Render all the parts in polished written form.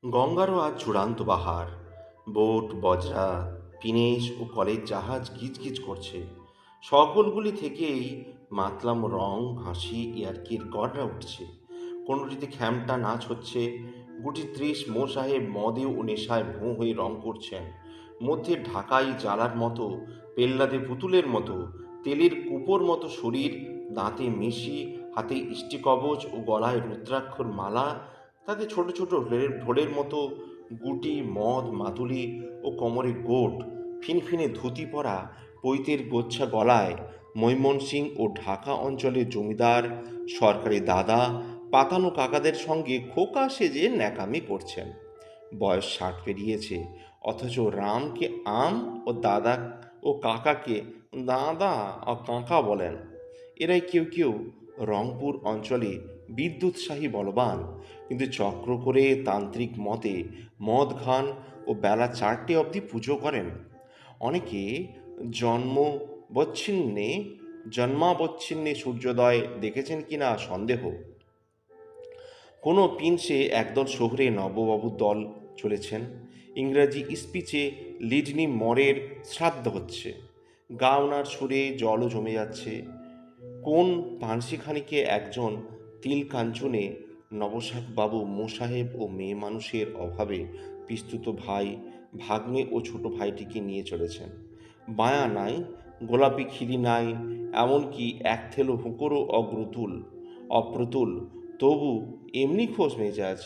গঙ্গারও আজ চূড়ান্ত বাহার। বোট, বজরা, পিনেস ও কলের জাহাজ গিজগিজ করছে। সকলগুলি থেকেই মাতলাম রং, হাসি, ইয়ার্কির গড়রা উঠছে। কোনোটিতে খ্যামটা নাচ হচ্ছে। গুটি ৩০ মোসাহেব মদে ও নেশায় ভোঁ হয়ে রং করছেন। মধ্যে ঢাকাই জ্বালার মতো, পেল্লাদে পুতুলের মতো, তেলের কুপোর মতো শরীর, দাঁতে মেশি, হাতে ইষ্টিকবচ ও গলায় রুদ্রাক্ষর মালা, তাতে ছোট ছোট ঢোলের মতো গুটি, মদ, মাদুলি ও কোমরে গোট, ফিনফিনে ধুতি পরা, পৈতের গোচ্ছা গলায় মৈমনসিং ও ঢাকা অঞ্চলের জমিদার, সরকারি দাদা, পাতানো কাকাদের সঙ্গে খোকা সেজে ন্যাকামি করছেন। বয়স ৬০ পেরিয়েছে, অথচ রামকে আম ও দাদা ও কাকাকে দাদা ও কাকা বলেন। এরাই কেউ কেউ রংপুর অঞ্চলে বিদ্যুৎসাহী বলবান, কিন্তু চক্র করে তান্ত্রিক মতে মদ খান ও বেলা ৪টে অবধি পুজো করেন। অনেকে জন্মবচ্ছিন্নে জন্মাবচ্ছিন্নে সূর্যোদয় দেখেছেন কিনা সন্দেহ। কোনো পিনসে একদল শহুরে নববাবুর দল চলেছেন। ইংরাজি স্পিচে লিডনি মরের শ্রাদ্ধ হচ্ছে। গাওনার সুরে জলও জমে যাচ্ছে। কোন পানসিখানিকে একজন তিল কাঞ্চনে নবসাহেববাবু মোসাহেব ও মেয়ে মানুষের অভাবে পিস্তুত ভাই, ভাগ্নে ও ছোট ভাইটিকে নিয়ে চলেছেন। বায়া নাই, গোলাপি খিলি নাই, এমনকি এক থেলো হুঁকোরও অপ্রতুল, তবু এমনি খোশ মেজাজ,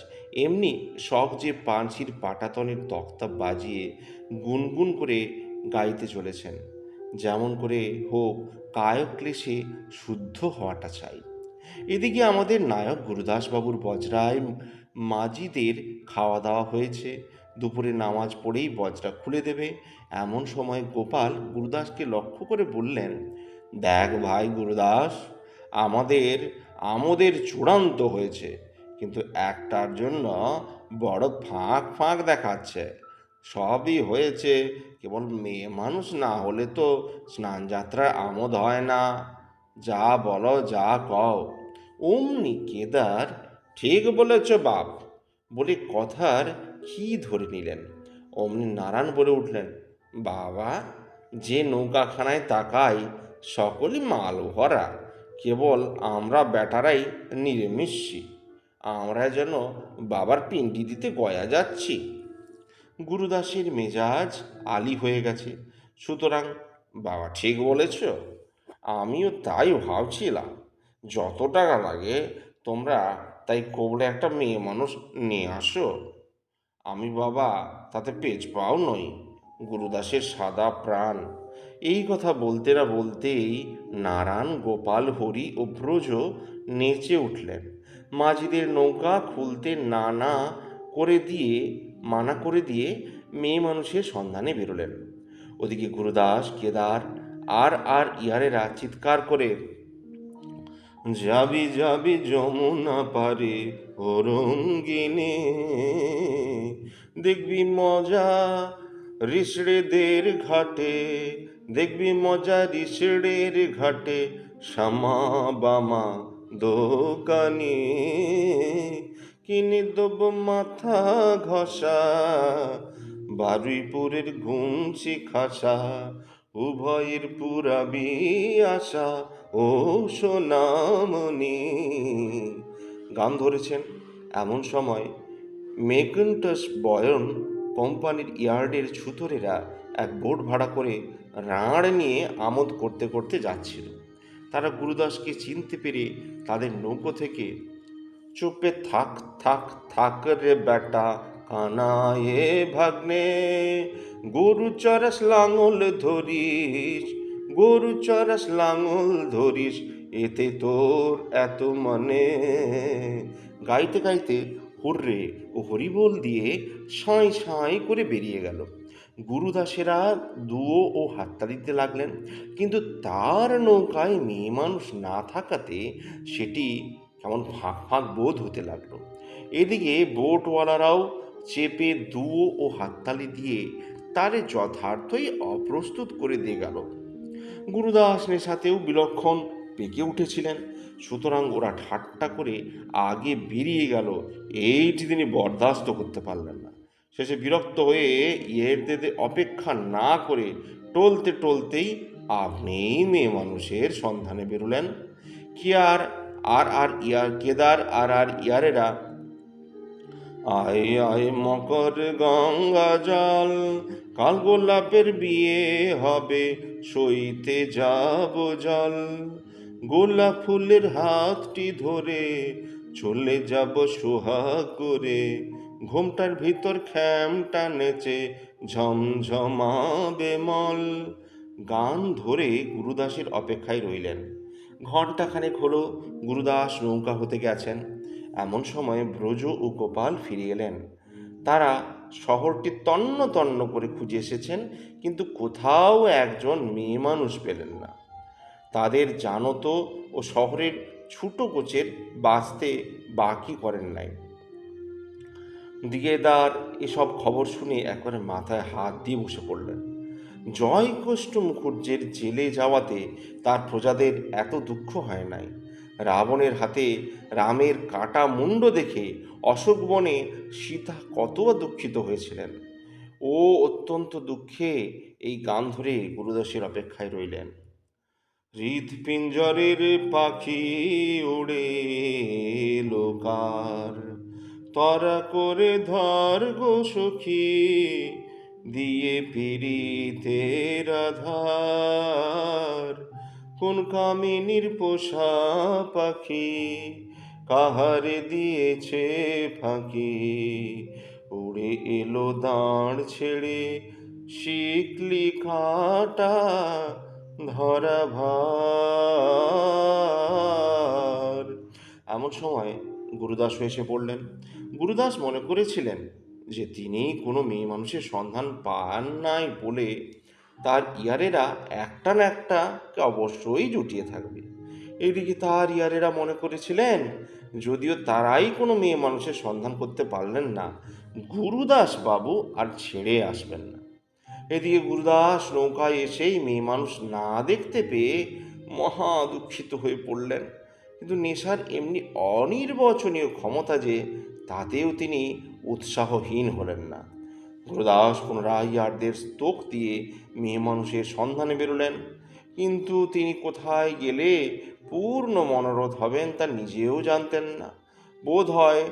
এমনি শখ যে পানসির পাটাতনের তক্তা বাজিয়ে গুনগুন করে গাইতে চলেছেন। যেমন করে হোক কায়ক ক্লেশে শুদ্ধ হওয়াটা চাই। এদিকে আমাদের নায়ক গুরুদাসবাবুর বজরায় মাজিদের খাওয়া দাওয়া হয়েছে। দুপুরে নামাজ পড়েই বজরা খুলে দেবে। এমন সময় গোপাল গুরুদাসকে লক্ষ্য করে বললেন, দেখ ভাই গুরুদাস, আমাদের আমোদের চূড়ান্ত হয়েছে, কিন্তু একটার জন্য বড় ফাঁক ফাঁক দেখাচ্ছে। সবই হয়েছে, কেবল মেয়ে মানুষ না হলে তো স্নানযাত্রার আমোদ হয় না। যা বলো, যা কও। অমনি কেদার, ঠিক বলেছ বাপ, বলে কথার কি ধরে নিলেন। অমনি নারায়ণ বলে উঠলেন, বাবা, যে নৌকাখানায় তাকাই সকলই মাল ভরা, কেবল আমরা বেটারাই নিরামিষি। আমরা যেন বাবার পিণ্ডি দিতে গয়া যাচ্ছি। গুরুদাসের মেজাজ আলি হয়ে গেছে। সুতরাং বাবা ঠিক বলেছ, আমিও তাই ভাবছিলাম। যত টাকা লাগে তোমরা তাই কোবলে একটা মেয়ে মানুষ নিয়ে আসো। আমি বাবা তাতে পেছপাও নই। গুরুদাসের সাদা প্রাণ। এই কথা বলতে না বলতেই নারায়ণ, গোপাল, হরি ও ব্রজ নেচে উঠলেন। মাঝিদের নৌকা খুলতে মানা করে দিয়ে মেয়ে মানুষের সন্ধানে বেরোলেন। ওদিকে গুরুদাস, কেদার আর ইয়ারেরা চিৎকার করে, যাবি যাবি যমুনা পারে ও রঙ্গিনী, দেখবি মজা রিসড়েদের ঘাটে, দেখবি মজা রিসড়ের ঘাটে, শ্যামা বামা দোকানি, কিনে দেব মাথা ঘষা, বারুইপুরের ঘুমছি খাসা, উভয়ের পুরাবি আশা ও সোনামণি। গান ধরেছেন। এমন সময় মেকইন্টশ বয়ন কোম্পানির ইয়ার্ডের ছুতরেরা এক বোট ভাড়া করে রাঁড় নিয়ে আমোদ করতে করতে যাচ্ছিল। তারা গুরুদাসকে চিনতে পেরে তাদের নৌকো থেকে, চুপে থাক থাক থাক রে বেটা কানায়ে ভাগ্নে, গরু চরাস লাঙল ধরিস, গরু চরাস লাঙল ধরিস, এতে তোর এত মানে, গাইতে গাইতে হুররে ও হরিবোল দিয়ে সাঁই সাঁই করে বেরিয়ে গেল। গুরুদাসেরা দুয়ো ও হাততালিতে লাগলেন, কিন্তু তার নৌকায় মেয়ে মানুষ না থাকাতে সেটি কেমন ফাঁক ফাঁক বোধ হতে লাগলো। এদিকে বোটওয়ালারাও চেপে দুয়ো ও হাততালি দিয়ে তারে যথার্থই অপ্রস্তুত করে দিয়ে গেল। গুরুদাস নেশাতেও বিলক্ষণ পেকে উঠেছিলেন। সুতরাং ওরা ঠাট্টা করে আগে বেরিয়ে গেল। এইটি তিনি বরদাস্ত করতে পারলেন না। শেষে বিরক্ত হয়ে ইয়েরদের অপেক্ষা না করে টলতে টলতেই আপনিই মেয়ে মানুষের সন্ধানে বেরোলেন। কিয়ার কেদার আর ইয়ারেরা আয় আয় মকর গঙ্গা জল, কাল গোলাপের বিয়ে হবে, সইতে যাব জল। গোলাপ ফুলের হাতটি ধরে চলে যাব সোহাগ করে, ঘোমটার ভিতর খ্যামটা নেচে ঝমঝমাবে মল। গান ধরে গুরুদাসের অপেক্ষায় রইলেন। ঘণ্টাখানেক হলো গুরুদাস নৌকা হতে গেছেন। এমন সময় ব্রজ ও গোপাল ফিরে এলেন। তারা শহরটি তন্ন তন্ন করে খুঁজে এসেছেন, কিন্তু কোথাও একজন মেয়ে মানুষ পেলেন না। তাদের জানত ও শহরের ছোটো কোচের বাঁচতে বাকি করেন নাই। দিগেদার এসব খবর শুনে একবারে মাথায় হাত দিয়ে বসে পড়লেন। জয়কৃষ্ণ মুখুজ্জের জেলে যাওয়াতে তার প্রজাদের এত দুঃখ হয় নাই। রাবণের হাতে রামের কাটা মুণ্ড দেখে অশোকবনে সীতা কত দুঃখিত হয়েছিলেন। ও অত্যন্ত দুঃখে এই গান ধরে গুরুদাসের অপেক্ষায় রইলেন। হৃৎপিঞ্জরের পাখি উড়ে লোকার, তরা করে ধর গো সখী, দিয়ে পীড়িতের আধার। কোন কামিনীর পোষা পাখি কাহারে দিয়েছে ফাঁকি, উড়ে এলো দাঁড় ছেড়ে শিকলি কাটা ধরা ভার। এমন সময় গুরুদাস এসে পড়লেন। গুরুদাস মনে করেছিলেন যে তিনি কোনো মেয়ে মানুষের সন্ধান পান নাই বলে তার ইয়ারেরা একটা না একটাকে অবশ্যই জুটিয়ে থাকবে। এদিকে তার ইয়ারেরা মনে করেছিলেন যদিও তারাই কোনো মেয়ে মানুষের সন্ধান করতে পারলেন না, গুরুদাস বাবু আর ছেড়ে আসবেন না। এদিকে গুরুদাস নৌকায় এসেই মেয়ে মানুষ না দেখতে পেয়ে মহা দুঃখিত হয়ে পড়লেন। কিন্তু নেশার এমনি অনির্বচনীয় ক্ষমতা যে, তাতেও তিনি উৎসাহহীন হলেন না। গুরুদাস পুনরায় ইয়ারদের স্তোক দিয়ে মেয়ে মানুষের সন্ধানে বেরোলেন। কিন্তু তিনি কোথায় গেলে পূর্ণ মনোরথ হবেন তা নিজেও জানতেন না। বোধ হয়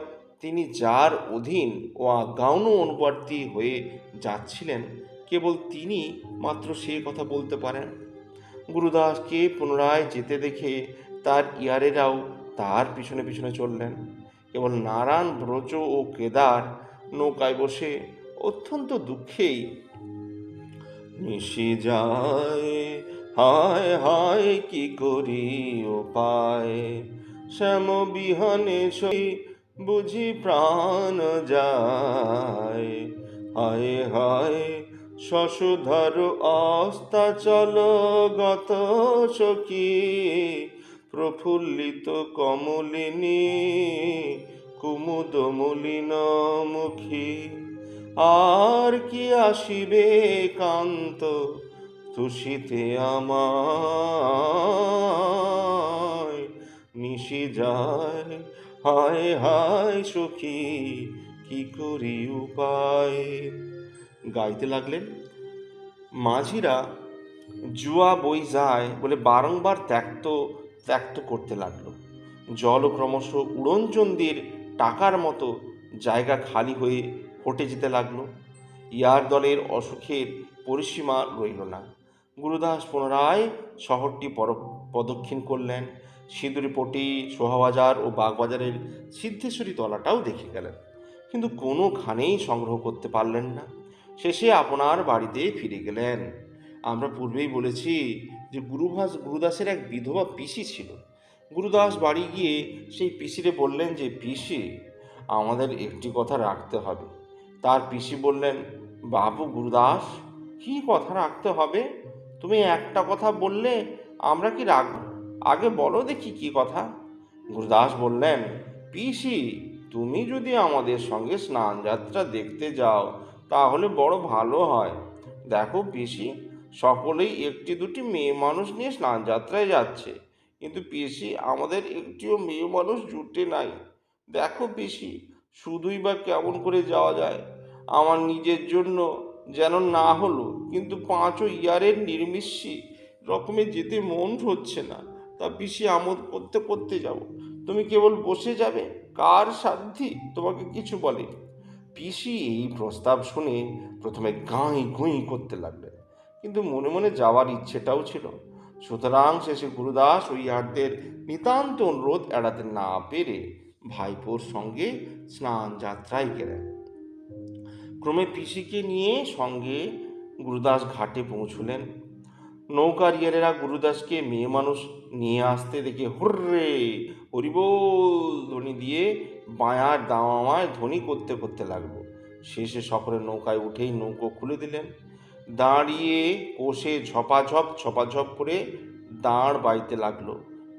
তিনি যার অধীন ও আজ্ঞানু অনুবর্তী হয়ে যাচ্ছিলেন, কেবল তিনি মাত্র সে কথা বলতে পারেন। গুরুদাসকে পুনরায় যেতে দেখে তার ইয়ারেরাও তার পিছনে পিছনে চললেন। কেবল নারায়ণ, ব্রজ ও কেদার নৌকায় বসে অত্যন্ত দুঃখেই মিশে যায়, হায় হায় কি করি উপায়, শ্যাম বিহনে সই বুঝি প্রাণ যায়। হায় হায় শশধর অস্তাচল গত সখী, প্রফুল্লিত কমলিনী কুমুদ মলিন মুখী। আর কি আসিবে কান্ত তুষিতে আমায়, নিশি যায় হায় হায় সখী কি করি উপায়। গাইতে লাগলেন। মাঝিরা জুয়া বই যায় বলে বারংবার ত্যক্ত করতে লাগলো। জল ক্রমশ উড়নচণ্ডীর টাকার মতো জায়গা খালি হয়ে হটে যেতে লাগলো। ইয়ার দলের অসুখের পরিসীমা রইল না। গুরুদাস পুনরায় শহরটি প্রদক্ষিণ করলেন। সিঁদুরিপটি, শোভাবাজার ও বাগবাজারের সিদ্ধেশ্বরী তলাটাও দেখে গেলেন, কিন্তু কোনোখানেই সংগ্রহ করতে পারলেন না। শেষে আপনার বাড়িতে ফিরে গেলেন। আমরা পূর্বেই বলেছি যে গুরুদাসের এক বিধবা পিসি ছিল। গুরুদাস বাড়ি গিয়ে সেই পিসিরে বললেন যে, পিসি, আমাদের একটি কথা রাখতে হবে। তার পিসি বললেন, বাবু গুরুদাস, কী কথা রাখতে হবে? তুমি একটা কথা বললে আমরা কি রাখব? আগে বলো দেখি কী কথা। গুরুদাস বললেন, পিসি, তুমি যদি আমাদের সঙ্গে স্নান যাত্রা দেখতে যাও তাহলে বড় ভালো হয়। দেখো পিসি, সকলেই একটি দুটি মেয়ে মানুষ নিয়ে স্নান যাত্রায় যাচ্ছে, কিন্তু পিসি, আমাদের একটিও মেয়ে মানুষ জুটে নাই। দেখো পিসি, শুধুই বা কেমন করে যাওয়া যায়? আমার নিজের জন্য যেন না হলো, কিন্তু 5 ইয়ারের নির্মিষি রকমে যেতে মন হচ্ছে না। তা পিসি, আমোদ করতে করতে যাব, তুমি কেবল বসে যাবে? কার সাধ্যি তোমাকে কিছু বলেনি? পিসি এই প্রস্তাব শুনে প্রথমে গাঁই গুঁই করতে লাগলেন, কিন্তু মনে মনে যাওয়ার ইচ্ছেটাও ছিল। সুতরাং শেষে গুরুদাস ওই আর্তের নিতান্ত অনুরোধ এড়াতে না পেরে ভাইপোর সঙ্গে স্নান যাত্রায় গেলেন। ক্রমে পিসিকে নিয়ে সঙ্গে গুরুদাস ঘাটে পৌঁছলেন। নৌকার ইয়েলেরা গুরুদাসকে মেয়ে মানুষ নিয়ে আসতে দেখে হুররে হরিবোল ধ্বনি দিয়ে বাঁয়ার দামামায় ধ্বনি করতে করতে লাগলো। শেষে সকলে নৌকায় উঠেই নৌকো খুলে দিলেন। দাঁড়িয়ে কোষে ঝপাঝপ ঝপাঝপ করে দাঁড় বাইতে লাগলো।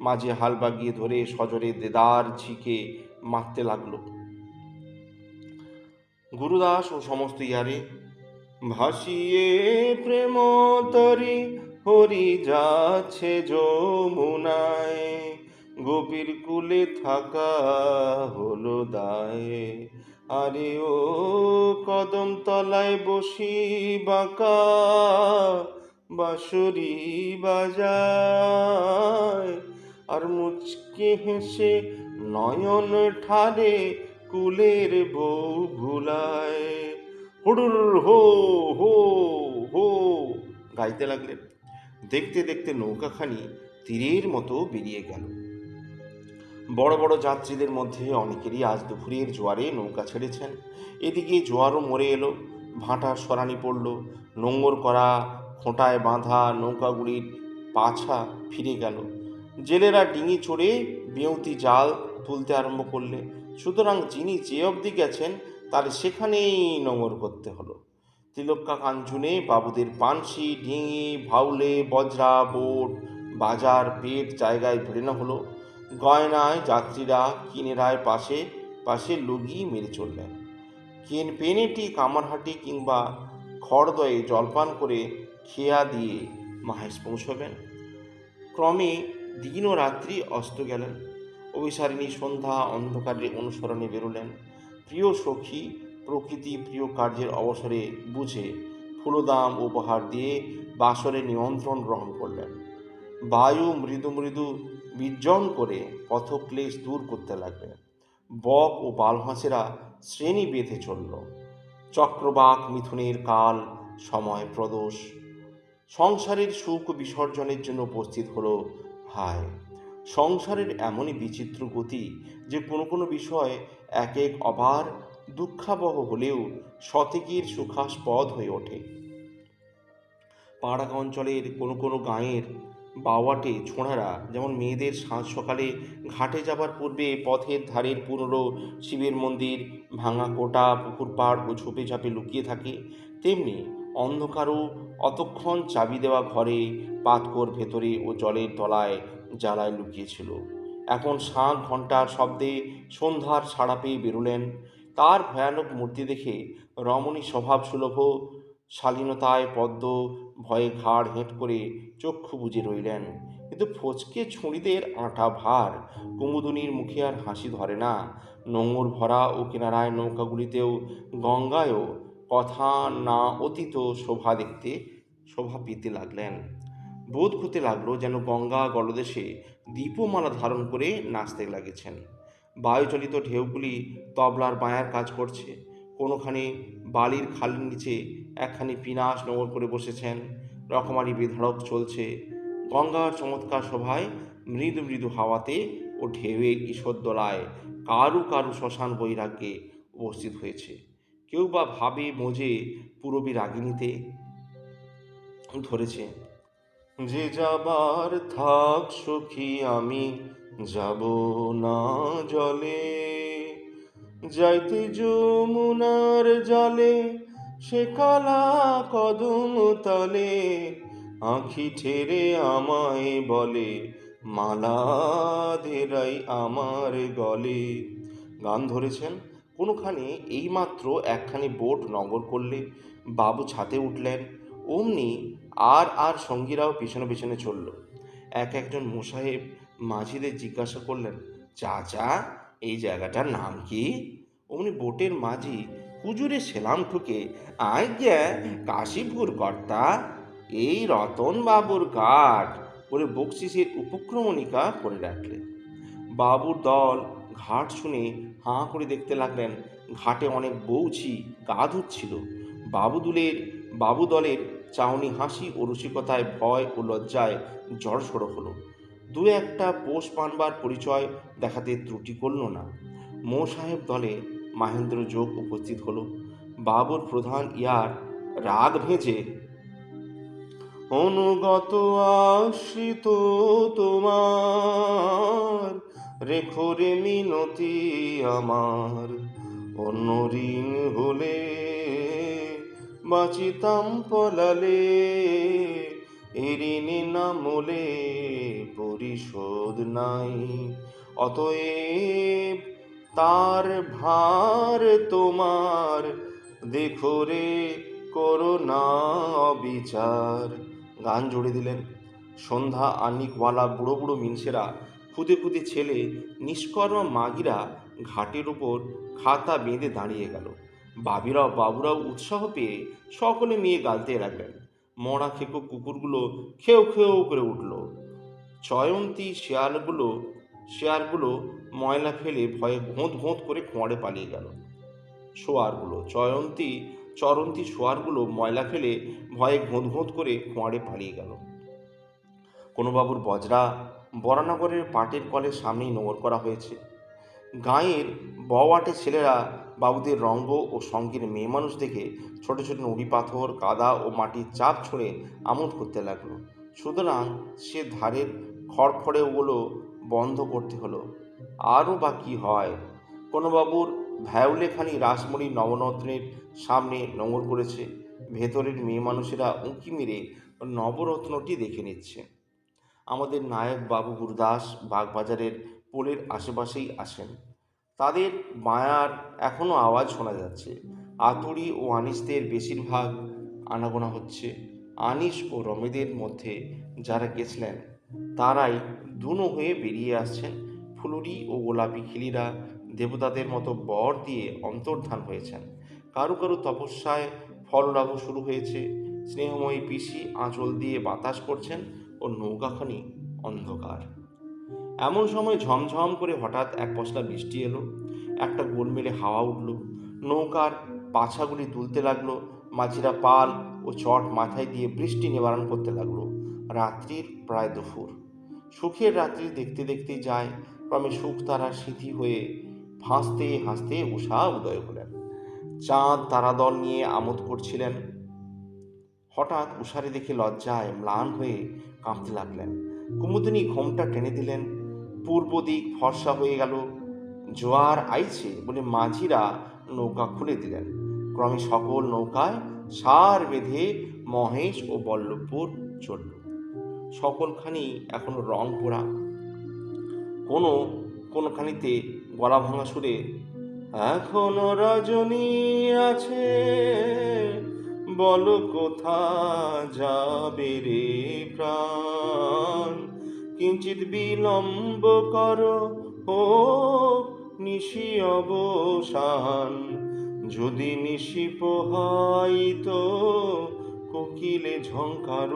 মাঝে হাল বাগিয়ে ধরে সজরে দেদার ঝিকে মারতে লাগলো। গুরুদাস ও সমস্ত ইয়ারে ভাসিয়ে প্রেম তরি হরি যাচ্ছে যমুনায়, গোপীর কুলে থাকা হলো দায়ে। আরে ও কদম তলায় বসি বাঁকা বাঁশরি বাজায়, আর মুচকে হেসে নয়ন ঠারে কুলের বউ ভুলায়। হুড়ুর হো হো হো গাইতে লাগলেন। দেখতে দেখতে নৌকাখানি তীরের মতো বেরিয়ে গেল। বড় বড় যাত্রীদের মধ্যে অনেকেরই আজ দুপুরের জোয়ারে নৌকা ছেড়েছেন। এদিকে জোয়ারও মরে এলো, ভাটার সরানি পড়ল, নোঙর করা খোঁটায় বাঁধা নৌকাগুলির পাছা ফিরে গেল। জেলেরা ডিঙি চড়ে বেউতি জাল তুলতে আরম্ভ করলে। সুতরাং যিনি যে অবধি গেছেন তার সেখানেই নোঙর করতে হলো। তিলক্কা কাঞ্চুনে বাবুদের পানসি, ডিঙি, ভাউলে, বজরা, বোট, বাজার পেট জায়গায় ভিড়ানো হলো। গয়নায় যাত্রীরা কিনেরায় পাশে পাশে লুগি মেরে চললেন। পেনেটি, কামারহাটি কিংবা খড়দয়ে জলপান করে খেয়া দিয়ে মাহেশ পৌঁছবেন। ক্রমে দিন ও রাত্রি অস্ত গেলেন। অভিসারিণী সন্ধ্যা অন্ধকারের অনুসরণে বেরোলেন। প্রিয় সখী প্রকৃতি প্রিয় কার্যের অবসরে বুঝে ফুলদাম উপহার দিয়ে বাসরে নিমন্ত্রণ গ্রহণ করলেন। বায়ু মৃদু মৃদু বির্জন করে পথক্লেশ দূর করতে লাগলেন। বক ও বালহাঁসেরা শ্রেণী বেঁধে চলল। চক্রবাক মিথুনের কাল সময় প্রদোষ। সংসারের সুখ বিসর্জনের জন্য উপস্থিত হলো। হায়, সংসারের এমনই বিচিত্র গতি যে কোনো কোনো বিষয় এক এক অপার দুঃখাবহ হলেও শতেকের সুখাস্পদ হয়ে ওঠে। পাড়া অঞ্চলের কোনো কোনো গাঁয়ের বাওয়াটে ছোঁড়ারা যেমন মেয়েদের সাঁঝ সকালে ঘাটে যাবার পূর্বে পথের ধারের পুরনো শিবের মন্দির, ভাঙা কোটা, পুকুর পাড় ও ঝোপে ঝাপে লুকিয়ে থাকে, তেমনি অন্ধকারও অতক্ষণ চাবি দেওয়া ঘরে, পাতকোর ভেতরে ও জলের তলায় জ্বালায় লুকিয়েছিল। এখন শাঁখ ঘণ্টার শব্দে সন্ধ্যার ছাড়া পেয়ে বেরোলেন। তার ভয়ানক মূর্তি দেখে রমণী স্বভাবসুলভ শালীনতায় পদ্ম ভয়ে ঘাড় হেঁট করে চক্ষু বুজে রইলেন। কিন্তু ফচকে ছুঁড়িদের আঁটা ভার কুমুদিনীর মুখে আর হাসি ধরে না। নোঙর ভরা ও কিনারায় নৌকাগুলিতেও গঙ্গায়ও কথা না অতীত শোভা পেতে লাগলেন। বোধ হতে লাগলো যেন গঙ্গা গলদেশে দীপমালা ধারণ করে নাচতে লাগেছেন। বায়ুচলিত ঢেউগুলি তবলার বাঁয়ার কাজ করছে। কোনোখানে বালির খালের নিচে একখানি পিনাস নোঙর করে বসেছেন। রকমারি বেধড়ক চলছে। গঙ্গার চমৎকার শোভায় মৃদু মৃদু হাওয়াতে ও ঢেউয়ের ঈষৎদোলায় কারু কারু শ্মশান বৈরাগ্যে উপস্থিত হয়েছে। কেউ বা ভাবে মোজে পূরবী রাগিনীতে ধরেছে। যে যাবার থাক সখী আমি যাব না জলে, যাইতে যমুনার জলে সে কালা কদম তলে, আঁখি ঠেরে আমায় বলে মালা ধেরাই আমার গলে। গান ধরেছেন। কোনোখানে এইমাত্র একখানি বোট নগর করলে বাবু ছাতে উঠলেন। অমনি আর সঙ্গীরাও পিছনে পিছনে চলল। একজন মোসাহেব মাঝিদের জিজ্ঞাসা করলেন, চাচা, এই জায়গাটার নাম কি? অমনি বোটের মাঝি হুজুরে সেলাম ঠুকে, আজ্ঞা, কাশীপুর কর্তা, এই রতন বাবুর ঘাট, বলে বকশিসের উপক্রমণিকা করে রাখলেন। বাবুর দল ঘাট শুনে হাঁ করে দেখতে লাগলেন। ঘাটে অনেক বউঝি গা ধুচ্ছিল। বাবু দলের চাউনি হাসি ও রসিকতায় ভয় ও লজ্জায় জড়সড় হলো। দু একটা পোষ পানবার পরিচয় দেখাতে ত্রুটি করল না। মো সাহেব দলে মাহেন্দ্র যোগ উপস্থিত হলো। বাবুর প্রধান ইয়ার রাগ ভেজে, অনুগত আশ্রিত তোমার, রেখো রে মিনতি আমার, অন্য ঋণ হলে বাঁচিতাম পলালে, এ ঋণে না মোলে পরিশোধ নাই, অতএব তার ভার তোমার, দেখো রে করো না বিচার। গান জুড়ে দিলেন। সন্ধ্যা আনিকওয়ালা বুড়ো বুড়ো মিনসেরা, খুদে খুদে ছেলে, নিষ্কর্মা মাগিরা ঘাটের উপর খাতা বেঁধে দাঁড়িয়ে গেল। বাবুরাও উৎসাহ পেয়ে সকলে মেয়ে গালতে লাগলেন। মরা খেকো কুকুরগুলো খেউ খেউ করে উঠল। চয়ন্তী শেয়ারগুলো ময়লা ফেলে ভয়ে ঘোঁত ঘোঁত করে খোঁয়াড়ে পালিয়ে গেল। চরন্তী শোয়ারগুলো ময়লা ফেলে ভয়ে ঘোঁত ঘোঁত করে খোঁয়াড়ে পালিয়ে গেল। কোনো বাবুর বজরা বরানগরের পাটের কলের সামনেই নোঙর করা হয়েছে। গাঁয়ের বওয়াটে ছেলেরা বাবুদের রঙ্গ ও সঙ্গের মেয়ে মানুষ দেখে ছোট ছোট নুড়ি পাথর, কাদা ও মাটির চাপ ছুঁড়ে আমোদ করতে লাগলো। সুতরাং সে ধারের খড়খড়ে ওগুলো বন্ধ করতে হলো। আরও বা কী হয়, কোনো বাবুর ভ্যাউলেখানি রাসমণি নবরত্নের সামনে নোঙর করেছে। ভেতরের মেয়ে মানুষেরা উঁকি মেরে নবরত্নটি দেখে নিচ্ছে। আমাদের নায়ক বাবু গুরুদাস বাগবাজারের পোলের আশেপাশেই আসেন। তাদের বায়ার এখনও আওয়াজ শোনা যাচ্ছে। আতুড়ি ও আনিসদের বেশিরভাগ আনাগোনা হচ্ছে। আনিস ও রমেদের মধ্যে যারা গেছিলেন তারাই দুনো হয়ে বেরিয়ে আসছেন। ফুলুরি ও গোলাপি খিলিরা দেবতাদের মতো বর দিয়ে অন্তর্ধান হয়েছেন। কারু কারু তপস্যায় ফললাভ শুরু হয়েছে। স্নেহময়ী পিসি আঁচল দিয়ে বাতাস করছেন ও নৌকাখানি অন্ধকার। এমন সময় ঝমঝম করে হঠাৎ এক পশলা বৃষ্টি এলো। একটা গোলমেলে হাওয়া উঠল। নৌকার পাছাগুলি দুলতে লাগলো। মাঝিরা পাল ও চট মাথায় দিয়ে বৃষ্টি নিবারণ করতে লাগলো। রাত্রির প্রায় দুপুর। সুখের রাত্রি দেখতে দেখতে যায়। ক্রমে সুখ তারা স্মৃতি হয়ে হাসতে হাসতে উষা উদয় হলেন। চাঁদ তারাদল নিয়ে আমোদ করছিলেন। হঠাৎ উষারে দেখে লজ্জায় ম্লান হয়ে কাঁপতে লাগলেন। কুমুদিনী ঘোমটা টেনে দিলেন। পূর্ব দিক ফর্সা হয়ে গেল। জোয়ার আইছে বলে মাঝিরা নৌকা খুলে দিলেন। ক্রমে সকল নৌকায় সার বেঁধে মহেশ ও বল্লভপুর চলল। সকলখানি এখনো রং পোড়া। কোনোখানিতে গলা ভাঙা সুরে, এখনো রজনী আছে, বলো কোথা যাবে রে প্রাণ, কিঞ্চিৎ বিলম্ব করো হোক নিশি অবসান, যদি নিশি পোহাইত কোকিলে ঝঙ্কার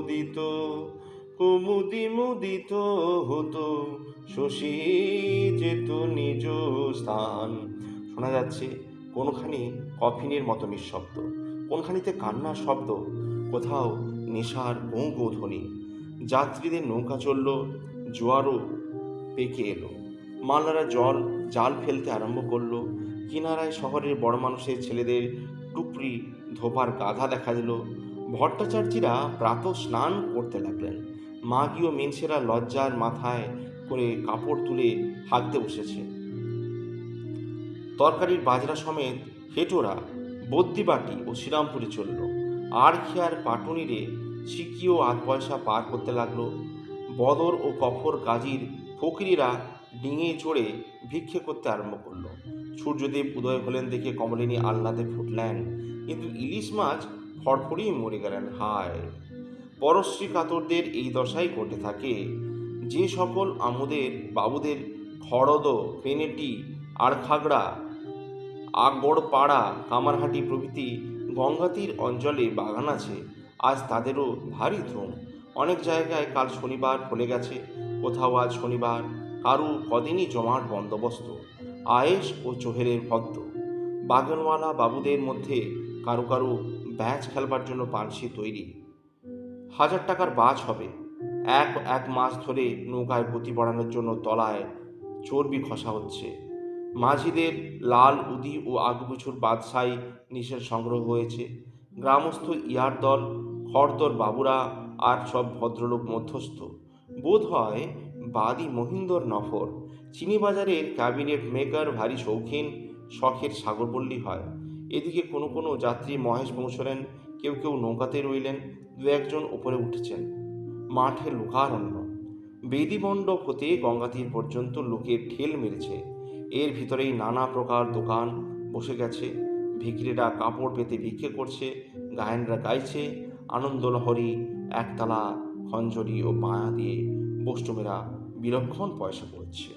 দিত, কুমুদি মুদিত হতো, শশী যেত নিজ স্থান। শোনা যাচ্ছে কোনখানি কফিনের মতো নিঃশব্দ, কোনখানিতে কান্নার শব্দ, কোথাও নেশার গৌ গৌ ধ্বনি। যাত্রীদের নৌকা চলল। জোয়ারও পেকে এলো। মালারা জাল ফেলতে আরম্ভ করলো। কিনারায় শহরের বড় মানুষের ছেলেদের টুকরি ধোপার গাধা দেখা দিল। ভট্টাচার্যিরা প্রাতঃ স্নান করতে লাগলেন। মাগি ও মিনসেরা লজ্জার মাথায় করে কাপড় তুলে হাঁকতে বসেছে। তরকারির বাজরা সমেত হেটোরা বদ্যিবাটি ও শ্রীরামপুরে চলল। আর খেয়ার পাটুনিরে সিকিও আধ পয়সা পার করতে লাগলো। বদর ও কফর গাজীর ফকিরিরা ডিঙে চড়ে ভিক্ষে করতে আরম্ভ করলো। সূর্যদেব উদয় হলেন দেখে কমলিনী আহ্লাদে ফুটলেন, কিন্তু ইলিশ মাছ ফড়ফড়িয়ে মরে গেলেন। হায়, পরশ্রী কাতরদের এই দশাই ঘটে থাকে। যে সকল আমোদের বাবুদের খড়দ, পেনেটি, আড়খাগড়া, আগড়পাড়া, কামারহাটি প্রভৃতি গঙ্গাতীর অঞ্চলে বাগান আছে, আজ তাদেরও ভারী ধুম। অনেক জায়গায় কাল শনিবার ফলে গেছে, কোথাও আজ শনিবার, কারু কদিনই জমাট বন্দোবস্ত, আয়েশ ও চোহেরের ভদ্র। বাগানওয়ালা বাবুদের মধ্যে কারু কারু ব্যাচ খেলবার জন্য পানসি তৈরি, 1000 টাকার বাজ হবে। এক এক মাস ধরে নৌকায় গতি বাড়ানোর জন্য তলায় চর্বি ঘষা হচ্ছে। মাঝিদের লাল উদি ও আগুপিছুর বাদশাহী নিশের সংগ্রহ হয়েছে। গ্রামস্থ ইয়ার দল, খড়দর বাবুরা আর সব ভদ্রলোক মধ্যস্থ। বোধ হয় বাদী মহিন্দর নফর। চিনিবাজারের ক্যাবিনেট মেকার ভারী শৌখিন, শখের সাগরপল্লী হয়। এদিকে কোনো কোনো যাত্রী মহেশ পৌঁছলেন, কেউ কেউ নৌকাতে রইলেন, দু একজন ওপরে উঠেছেন। মাঠে লোকারণ্য। বেদিমণ্ডপ হতে গঙ্গাতীর পর্যন্ত লোকের ঠেল মেরেছে। এর ভিতরেই নানা প্রকার দোকান বসে গেছে। ভিখিরিরা কাপড় পেতে ভিক্ষে করছে, গায়েনরা গাইছে, আনন্দলহরী একতালা খঞ্জরি ও মায়া দিয়ে বষ্টমেরা বিলক্ষণ পয়সা করছে।